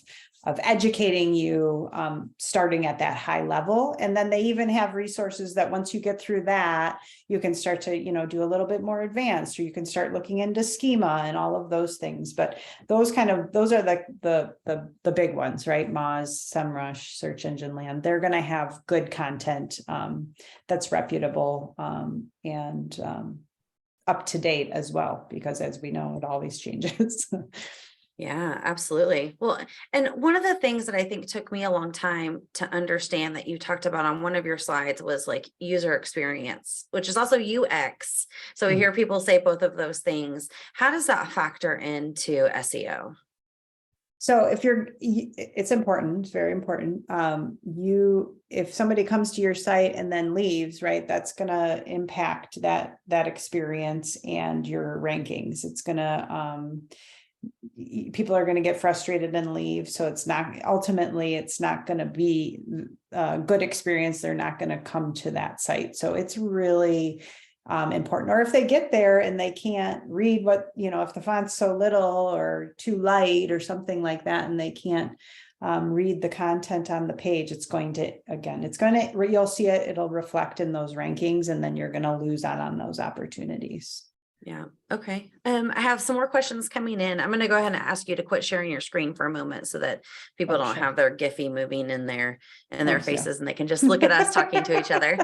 [SPEAKER 1] educating you, starting at that high level. And then they even have resources that once you get through that, you can start to, do a little bit more advanced, or you can start looking into schema and all of those things. But those are the big ones, right? Moz, SEMrush, Search Engine Land, they're going to have good content that's reputable and up to date as well, because as we know, it always changes.
[SPEAKER 2] Yeah, absolutely. Well, and one of the things that I think took me a long time to understand that you talked about on one of your slides was user experience, which is also UX. So we hear people say both of those things. How does that factor into SEO?
[SPEAKER 1] So it's important, it's very important. If somebody comes to your site and then leaves, right, that's going to impact that experience and your rankings. It's going to, people are going to get frustrated and leave. So it's not going to be a good experience. They're not going to come to that site. So it's really important. Or if they get there and they can't read if the font's so little or too light or something like that, and they can't read the content on the page, you'll see it, it'll reflect in those rankings, and then you're going to lose out on those opportunities.
[SPEAKER 2] Yeah. Okay. I have some more questions coming in. I'm going to go ahead and ask you to quit sharing your screen for a moment so that people don't have their Giphy moving in their faces, and they can just look at us talking to each other.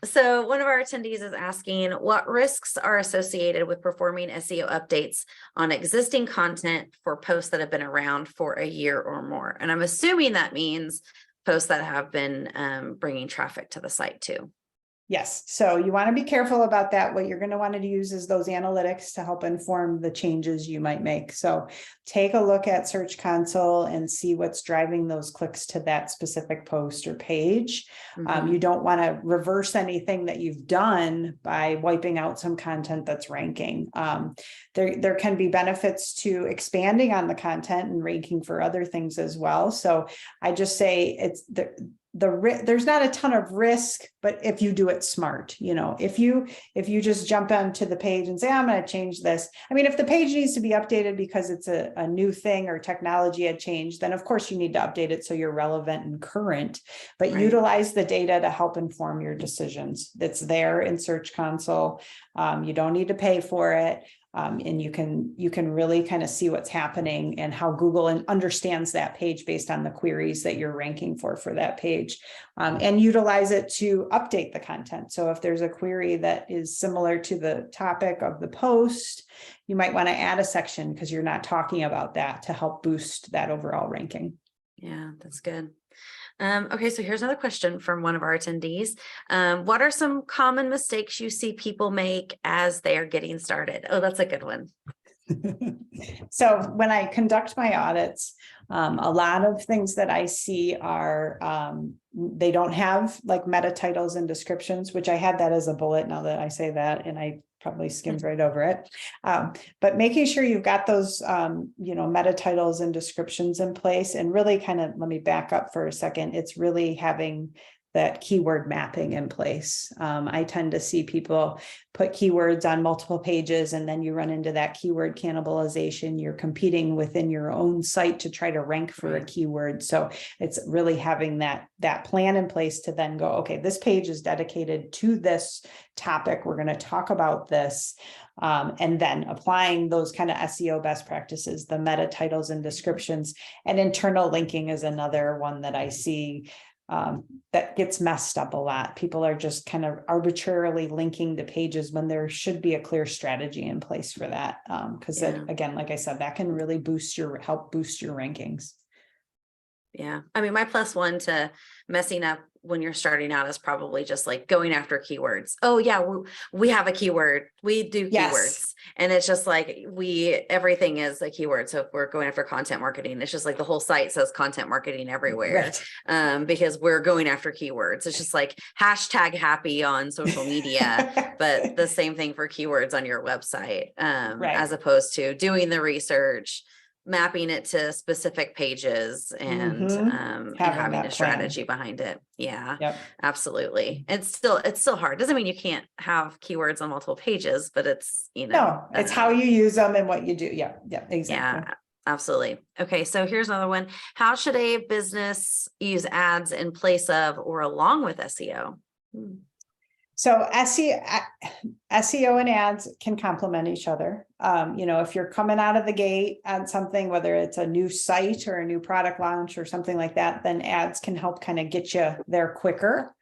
[SPEAKER 2] So one of our attendees is asking, what risks are associated with performing SEO updates on existing content for posts that have been around for a year or more? And I'm assuming that means posts that have been bringing traffic to the site too.
[SPEAKER 1] Yes. So you want to be careful about that. What you're going to want to use is those analytics to help inform the changes you might make. So take a look at Search Console and see what's driving those clicks to that specific post or page. You don't want to reverse anything that you've done by wiping out some content that's ranking. There can be benefits to expanding on the content and ranking for other things as well. So I just say there's not a ton of risk, but if you do it smart, if you just jump onto the page and say, I'm going to change this. I mean, if the page needs to be updated because it's a new thing or technology had changed, then of course you need to update it so you're relevant and current, but
[SPEAKER 2] Right.
[SPEAKER 1] utilize the data to help inform your decisions. That's there in Search Console. You don't need to pay for it. And you can really kind of see what's happening and how Google understands that page based on the queries that you're ranking for that page, and utilize it to update the content. So if there's a query that is similar to the topic of the post, you might want to add a section because you're not talking about that to help boost that overall ranking.
[SPEAKER 2] Yeah, that's good. Okay, so here's another question from one of our attendees. What are some common mistakes you see people make as they are getting started? Oh, that's a good one.
[SPEAKER 1] So when I conduct my audits, a lot of things that I see are they don't have like meta titles and descriptions, which I had that as a bullet now that I say that, and I probably skimmed right over it. But making sure you've got those, meta titles and descriptions in place, and really kind of, let me back up for a second. It's really having that keyword mapping in place. I tend to see people put keywords on multiple pages, and then you run into that keyword cannibalization. You're competing within your own site to try to rank for a keyword. So it's really having that plan in place to then go, okay, this page is dedicated to this topic. We're going to talk about this. And then applying those kind of SEO best practices, the meta titles and descriptions, and internal linking is another one that I see that gets messed up a lot. People are just kind of arbitrarily linking to pages when there should be a clear strategy in place for that. Because again, like I said, that can really help boost your rankings.
[SPEAKER 2] Yeah. I mean, my plus one to messing up when you're starting out is probably just like going after keywords. Oh yeah, we have a keyword. We do keywords. And it's just like everything is a keyword. So if we're going after content marketing, it's just like the whole site says content marketing everywhere. Right. Because we're going after keywords. It's just like hashtag happy on social media, but the same thing for keywords on your website, as opposed to doing the research, mapping it to specific pages, and having a strategy behind it. Yeah, absolutely. It's still hard. Doesn't mean you can't have keywords on multiple pages, but it's,
[SPEAKER 1] no, it's how you use them and what you do. Yeah, exactly.
[SPEAKER 2] Yeah, absolutely. Okay, so here's another one. How should a business use ads in place of or along with SEO?
[SPEAKER 1] So SEO and ads can complement each other. If you're coming out of the gate on something, whether it's a new site or a new product launch or something like that, then ads can help kind of get you there quicker.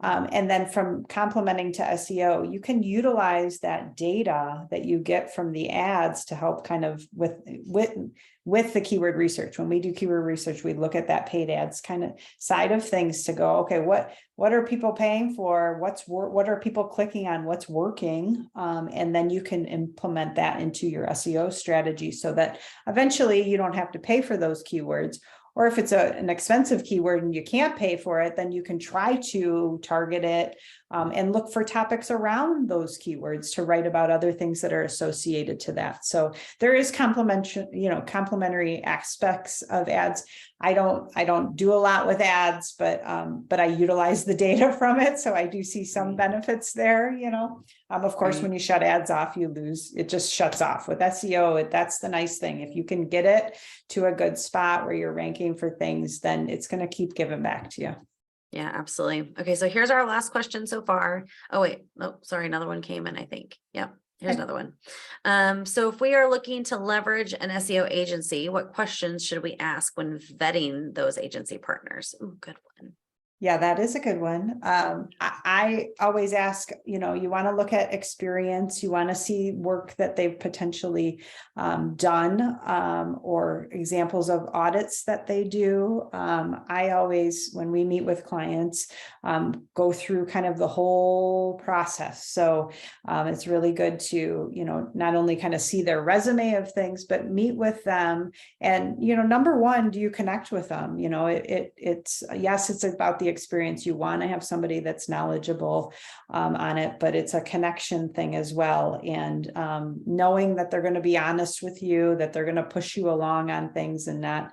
[SPEAKER 1] And then from complementing to SEO, you can utilize that data that you get from the ads to help kind of with the keyword research. When we do keyword research, we look at that paid ads kind of side of things to go, okay, what are people paying for? What are people clicking on? What's working? And then you can implement that into your SEO strategy so that eventually you don't have to pay for those keywords. Or if it's an expensive keyword and you can't pay for it, then you can try to target it and look for topics around those keywords to write about other things that are associated to that. So there is complementary aspects of ads. I don't do a lot with ads, but I utilize the data from it. So I do see some benefits there, Of course, when you shut ads off, you lose, it just shuts off. With SEO, that's the nice thing. If you can get it to a good spot where you're ranking for things, then it's going to keep giving back to you.
[SPEAKER 2] Yeah, absolutely. Okay, so here's our last question so far. Oh, wait. Oh, sorry. Another one came in, I think. Yep. Here's another one. So if we are looking to leverage an SEO agency, what questions should we ask when vetting those agency partners? Ooh, good one.
[SPEAKER 1] Yeah, that is a good one. I always ask, you want to look at experience, you want to see work that they've potentially done or examples of audits that they do. I always, when we meet with clients, go through kind of the whole process. So it's really good to, not only kind of see their resume of things, but meet with them. And, number one, do you connect with them? It's yes, it's about the the experience. You want to have somebody that's knowledgeable on it, but it's a connection thing as well. And knowing that they're going to be honest with you, that they're going to push you along on things and not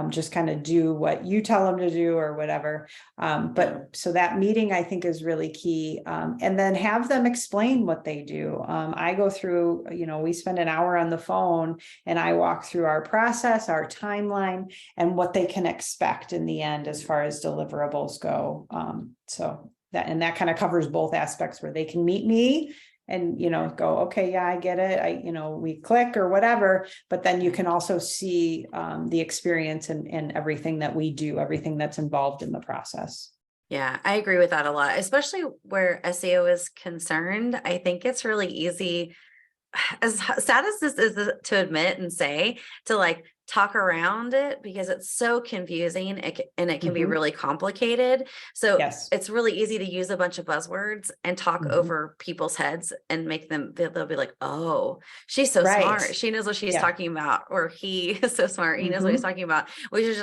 [SPEAKER 1] just kind of do what you tell them to do or whatever. But so that meeting, I think, is really key. And then have them explain what they do. I go through, we spend an hour on the phone and I walk through our process, our timeline, and what they can expect in the end as far as deliverables go. So that kind of covers both aspects where they can meet me and, go, okay, yeah, I get it. We click or whatever, but then you can also see the experience and everything that we do, everything that's involved in the process.
[SPEAKER 2] Yeah, I agree with that a lot, especially where SEO is concerned. I think it's really easy, as sad as this is to admit and say, to like talk around it because it's so confusing and it can be really complicated. So it's really easy to use a bunch of buzzwords and talk over people's heads and make them, they'll be like, oh, she's so smart. She knows what she's talking about. Or he is so smart. He knows what he's talking about. We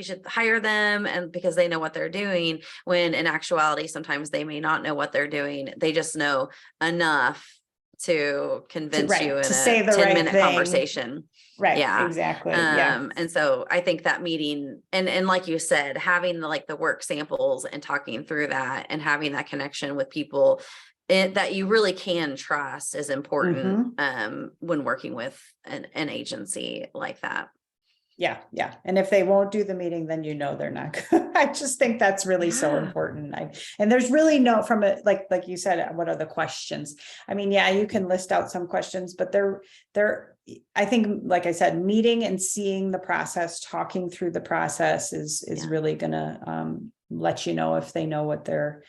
[SPEAKER 2] should hire them and because they know what they're doing, when in actuality, sometimes they may not know what they're doing. They just know enough to convince you in a 10-minute conversation.
[SPEAKER 1] Right. Yeah, exactly.
[SPEAKER 2] And so I think that meeting and like you said, having the work samples and talking through that and having that connection with people that you really can trust is important when working with an agency like that.
[SPEAKER 1] Yeah. And if they won't do the meeting, then they're not good. I just think that's really so important. And there's really no, from it, like you said, what are the questions? I mean, yeah, you can list out some questions, but I think, like I said, meeting and seeing the process, talking through the process is really gonna let you know if they know what they're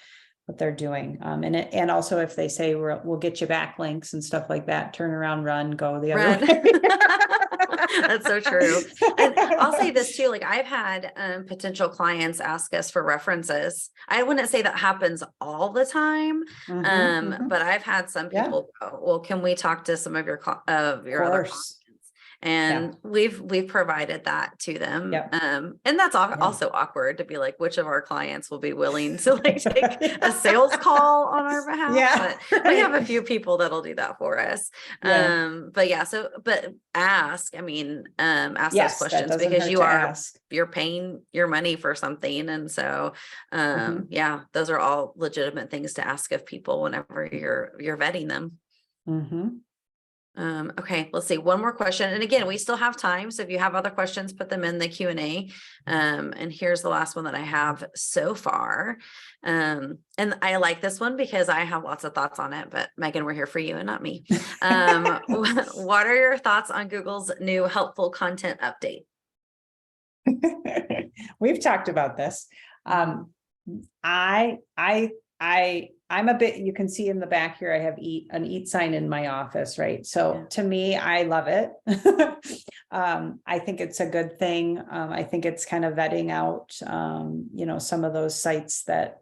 [SPEAKER 1] doing. And also if they say we'll get you backlinks and stuff like that, turn around, run, go the other way.
[SPEAKER 2] That's so true. And I'll say this too, I've had potential clients ask us for references. I wouldn't say that happens all the time. But I've had some people go, well, can we talk to some of your other clients? And we've provided that to them. And that's also awkward to be like, which of our clients will be willing to take a sales call on our behalf? But we have a few people that'll do that for us. But ask, ask those questions because you're paying your money for something. And so, those are all legitimate things to ask of people whenever you're vetting them. Okay, let's see, one more question. And again, we still have time. So if you have other questions, put them in the Q&A. And here's the last one that I have so far. And I like this one because I have lots of thoughts on it, but Megan, we're here for you and not me. What are your thoughts on Google's new helpful content update?
[SPEAKER 1] We've talked about this. I'm a bit, you can see in the back here, I have an eat sign in my office, right? So to me, I love it. I think it's a good thing. I think it's kind of vetting out, some of those sites that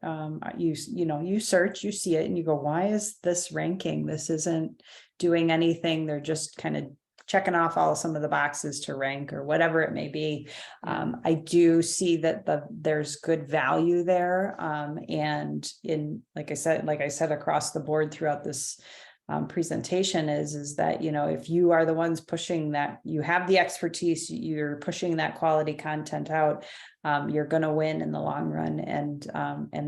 [SPEAKER 1] you search, you see it and you go, why is this ranking? This isn't doing anything. They're just kind of checking off some of the boxes to rank or whatever it may be. I do see that there's good value there. And like I said, across the board throughout this presentation is that, if you are the ones pushing that, you have the expertise, you're pushing that quality content out, you're going to win in the long run. And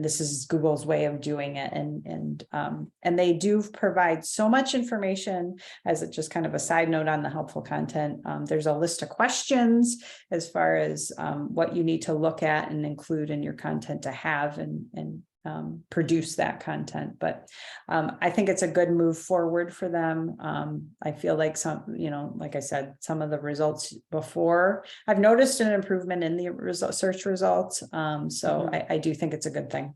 [SPEAKER 1] this is Google's way of doing it. And they do provide so much information. As just kind of a side note on the helpful content, there's a list of questions as far as what you need to look at and include in your content to have and produce that content. But I think it's a good move forward for them. I feel like like I said, some of the results before, I've noticed an improvement in the search results. So I do think it's a good thing.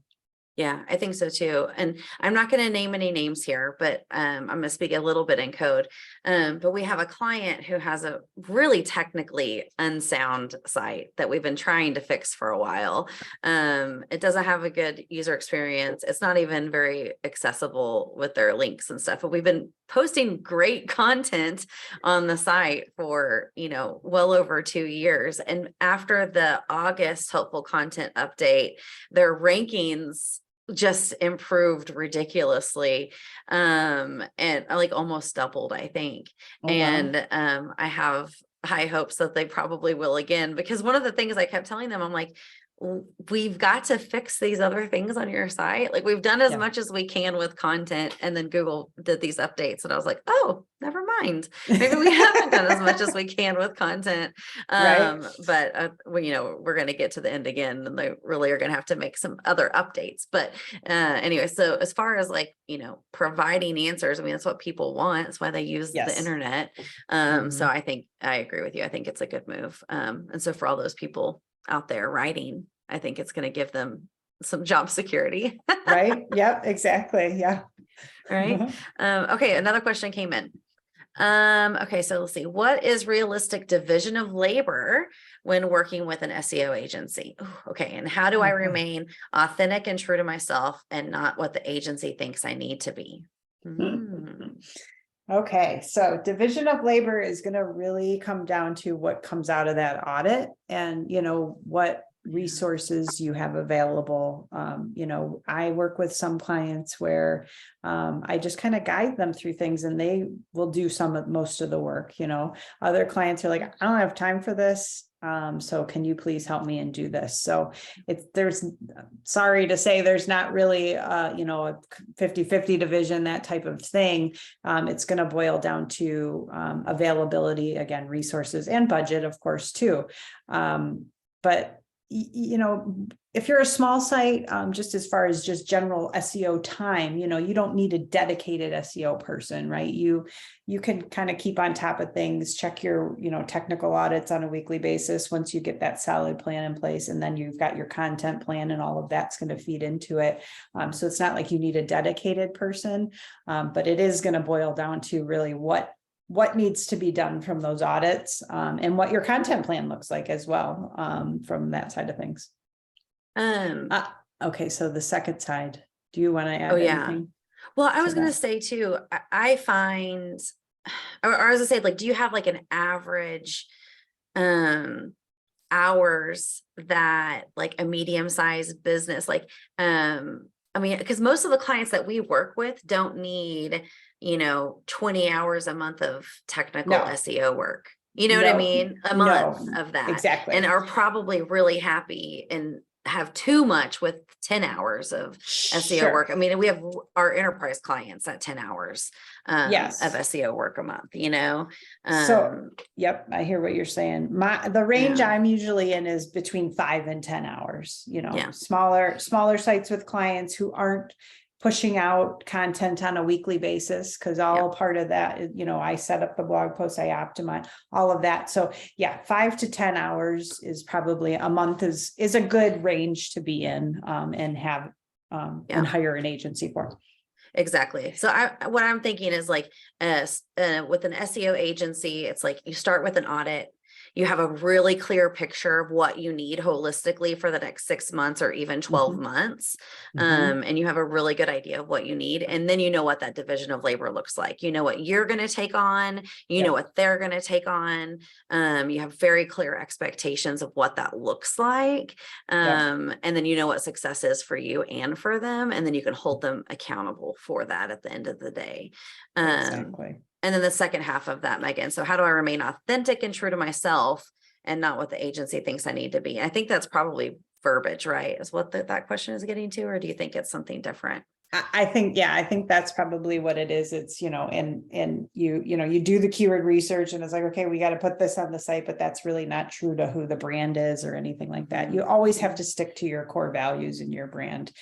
[SPEAKER 2] Yeah, I think so too. And I'm not going to name any names here, but I'm going to speak a little bit in code. But we have a client who has a really technically unsound site that we've been trying to fix for a while. It doesn't have a good user experience. It's not even very accessible with their links and stuff. But we've been posting great content on the site for, well over 2 years. And after the August helpful content update, their rankings just improved ridiculously, and like almost doubled, I think.
[SPEAKER 1] Oh, wow.
[SPEAKER 2] And I have high hopes that they probably will again, because one of the things I kept telling them, I'm like, we've got to fix these other things on your site. Like, we've done as
[SPEAKER 1] Yeah.
[SPEAKER 2] much as we can with content, and then Google did these updates, and I was like, oh, never mind. Maybe we haven't done as much as we can with content.
[SPEAKER 1] Right.
[SPEAKER 2] But we're going to get to the end again, and they really are going to have to make some other updates. But anyway, so as far as like, providing answers, I mean, that's what people want. That's why they use the
[SPEAKER 1] Yes.
[SPEAKER 2] internet. So I think I agree with you. I think it's a good move. And so for all those people out there writing, I think it's going to give them some job security.
[SPEAKER 1] Right. Yeah, exactly. Yeah.
[SPEAKER 2] Right. Okay. Another question came in. Okay. So let's see. What is realistic division of labor when working with an SEO agency? Ooh, okay. And how do I remain authentic and true to myself and not what the agency thinks I need to be?
[SPEAKER 1] Okay, so division of labor is going to really come down to what comes out of that audit, and what resources you have available. I work with some clients where I just kind of guide them through things, and they will do most of the work. Other clients are like, I don't have time for this. So can you please help me and do this? So sorry to say, there's not really, a 50-50 division, that type of thing. It's going to boil down to availability, again, resources and budget, of course, too. But if you're a small site, just as far as just general SEO time, you don't need a dedicated SEO person, right? You can kind of keep on top of things, check your, technical audits on a weekly basis once you get that solid plan in place, and then you've got your content plan, and all of that's going to feed into it. So it's not like you need a dedicated person, but it is going to boil down to really what needs to be done from those audits, and what your content plan looks like as well, from that side of things. Okay, so the second side, do you want to add anything?
[SPEAKER 2] Well, I was going to say too, I find, or I was going to say, like, do you have like an average hours that like a medium-sized business, like, I mean, because most of the clients that we work with don't need, 20 hours a month of technical SEO work. You know what I mean? A month of that.
[SPEAKER 1] Exactly.
[SPEAKER 2] And are probably really happy and have too much with 10 hours of SEO work. I mean, we have our enterprise clients at 10 hours of SEO work a month,
[SPEAKER 1] So, yep, I hear what you're saying. The range I'm usually in is between 5 and 10 hours, smaller sites with clients who aren't pushing out content on a weekly basis, because all part of that is, I set up the blog posts, I optimize all of that. So 5 to 10 hours is probably a month is a good range to be in, and have and hire an agency for.
[SPEAKER 2] Exactly. So what I'm thinking is like, with an SEO agency, it's like you start with an audit. You have a really clear picture of what you need holistically for the next 6 months or even 12 months. And you have a really good idea of what you need. And then you know what that division of labor looks like. You know what you're going to take on, you know what they're going to take on. You have very clear expectations of what that looks like. And then you know what success is for you and for them. And then you can hold them accountable for that at the end of the day.
[SPEAKER 1] Exactly.
[SPEAKER 2] And then the second half of that, Megan. So how do I remain authentic and true to myself and not what the agency thinks I need to be? I think that's probably verbiage, right? Is what that question is getting to, or do you think it's something different?
[SPEAKER 1] I think, yeah, I think that's probably what it is. It's, and you do the keyword research and it's like, okay, we got to put this on the site, but that's really not true to who the brand is or anything like that. You always have to stick to your core values in your brand.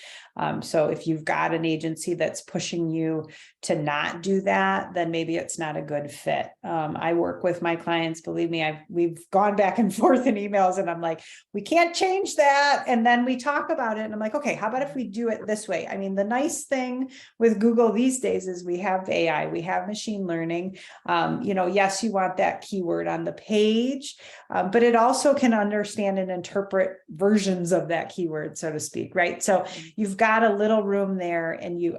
[SPEAKER 1] So if you've got an agency that's pushing you to not do that, then maybe it's not a good fit. I work with my clients, believe me, we've gone back and forth in emails and I'm like, we can't change that. And then we talk about it and I'm like, okay, how about if we do it this way? I mean, the nice thing with Google these days is we have AI, we have machine learning. Yes, you want that keyword on the page, but it also can understand and interpret versions of that keyword, so to speak, right? So you've got a little room there, and you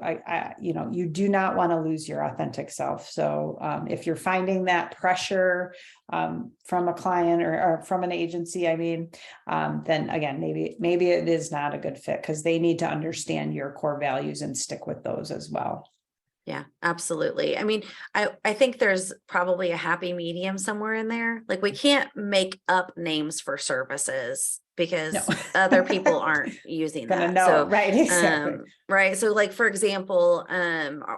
[SPEAKER 1] do not want to lose your authentic self. So if you're finding that pressure from a client or from an agency, then again, maybe it is not a good fit, because they need to understand your core values and stick with those as well.
[SPEAKER 2] Yeah, absolutely. I mean, I think there's probably a happy medium somewhere in there. Like, we can't make up names for services because
[SPEAKER 1] No.
[SPEAKER 2] other people aren't using
[SPEAKER 1] Gonna
[SPEAKER 2] that.
[SPEAKER 1] know,
[SPEAKER 2] So,
[SPEAKER 1] right? Exactly.
[SPEAKER 2] right. So, like, for example,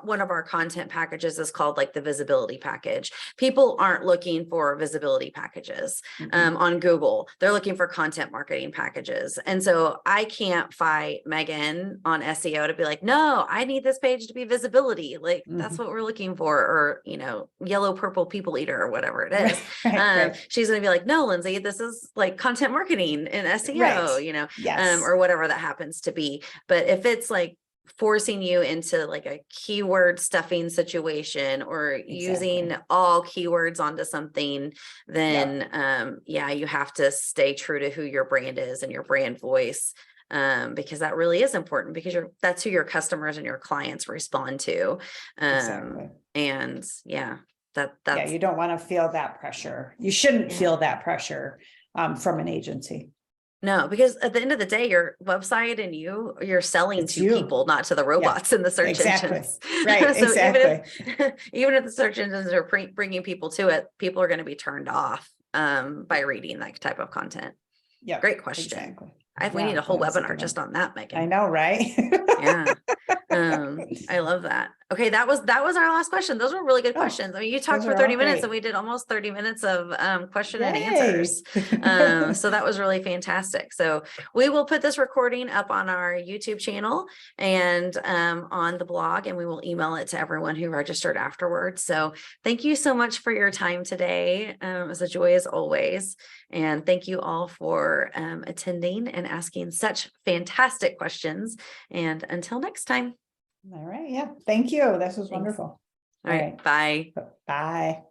[SPEAKER 2] one of our content packages is called like the visibility package. People aren't looking for visibility packages on Google. They're looking for content marketing packages. And so I can't fight Megan on SEO to be like, no, I need this page to be visibility. Like, that's what we're looking for, or, yellow, purple people eater or whatever it is.
[SPEAKER 1] Right.
[SPEAKER 2] She's going to be like, no, Lindsay, this is like content marketing in SEO,
[SPEAKER 1] Right. Yes.
[SPEAKER 2] or whatever that happens to be. But if it's like forcing you into like a keyword stuffing situation, or using all keywords onto something, then you have to stay true to who your brand is and your brand voice. Because that really is important, because that's who your customers and your clients respond to. And that's
[SPEAKER 1] you don't want to feel that pressure. You shouldn't feel that pressure from an agency.
[SPEAKER 2] No, because at the end of the day, your website and you're selling
[SPEAKER 1] It's
[SPEAKER 2] to
[SPEAKER 1] you.
[SPEAKER 2] people, not to the robots in the search engines.
[SPEAKER 1] Right.
[SPEAKER 2] So
[SPEAKER 1] exactly.
[SPEAKER 2] even if the search engines are bringing people to it, people are going to be turned off by reading that type of content.
[SPEAKER 1] Yeah.
[SPEAKER 2] Great question.
[SPEAKER 1] Exactly.
[SPEAKER 2] We need a whole webinar just on that, Megan.
[SPEAKER 1] I know, right?
[SPEAKER 2] Yeah. I love that. Okay, that was our last question. Those were really good questions. I mean, you talked for 30 minutes and we did almost 30 minutes of question and answers. So that was really fantastic. So we will put this recording up on our YouTube channel and on the blog, and we will email it to everyone who registered afterwards. So thank you so much for your time today. It was a joy as always. And thank you all for attending and asking such fantastic questions. And until next time.
[SPEAKER 1] All right. Yeah. Thank you. This was wonderful.
[SPEAKER 2] All right. Bye.
[SPEAKER 1] Bye.